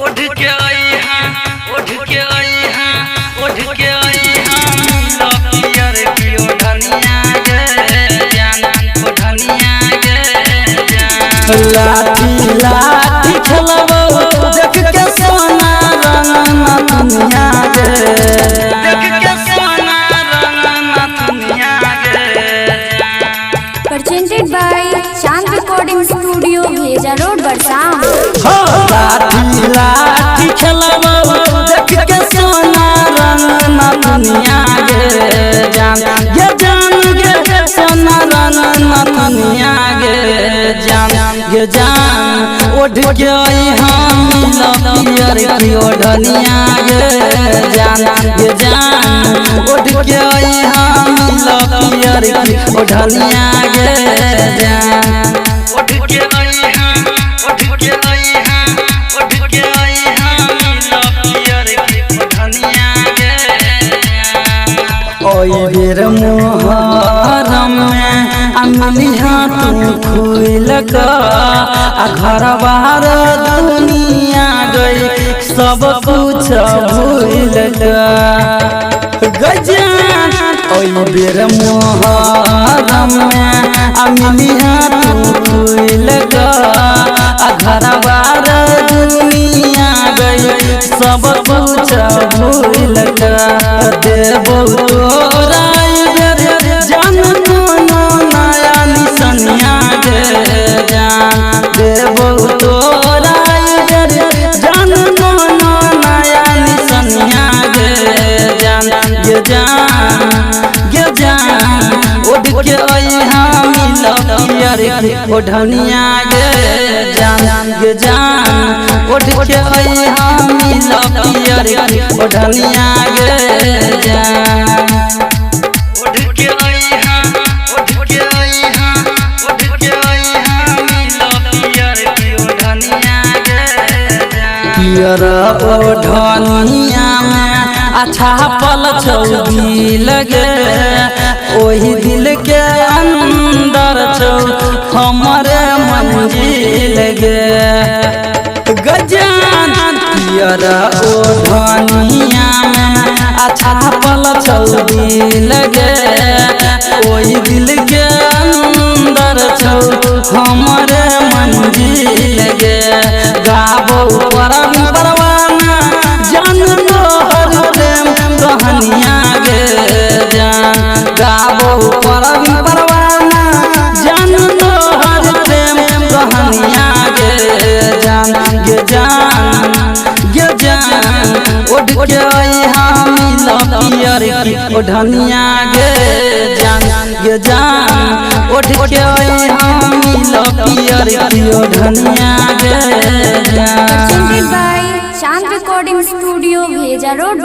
उठ के आई हां उठ के आई हां उठ के आई हां लपियर पियो धनिया गे जान को धनिया गे जान लाठी लाठी खेलबो देख के सोना रंग दुनिया गे देख के सोना रंग दुनिया गे presented by Chand Recording Studio, Bheja Road, Barsam. लाठी लाठी खेलबो देख के सोना रंग दुनिया गे जान गे सोना रंग दुनिया गे जान उठ के आई हम लपियर पियो धनिया गे जान उठ के आई हम लपियर पियो धनिया गे जान उठ के आई हां उठ के आई हां उठ के आई हां लपियर पियो धनिया गे ओई बेर मोहरम में अंगनिया तू खुल का घर बाहर दुनिया गई सब कुछ भूल गजान ओई बेर मोहरम में अंगनिया तू खुल का घर बाहर दुनिया गई सब कुछ भूल देबो तोरा जान नया निसनिया गे जान देबो तोरा जान नया निसनिया गे जान उठ के आई हम लपियर ओ धनिया गे जान उठ के आई हम लपियर ओ धनिया गे जान उठ के आई हां उठ के आई हां उठ के आई हां लपियर पियो धनिया गे पियर ओ धनिया में अच्छा पल छौदी लगे ओही दिल के अंदर छौ हमारे मंजिल गे गजान पियर ओ धनिया में अच्छा पल छौदी लगे ओही दिल के अंदर छौ हमारे मंजिल गे गाबो परवाना जान तोहर प्रेम कहानिया गे जान गाबो परवाना जान तोहर प्रेम कहानिया गे जान उठ के आई हम लपियर ओ धनिया गे जान उठ के आई हम लपियर ओ धनिया गे जान Presented by Chand Recording Studio, Bheja Road, Barsam.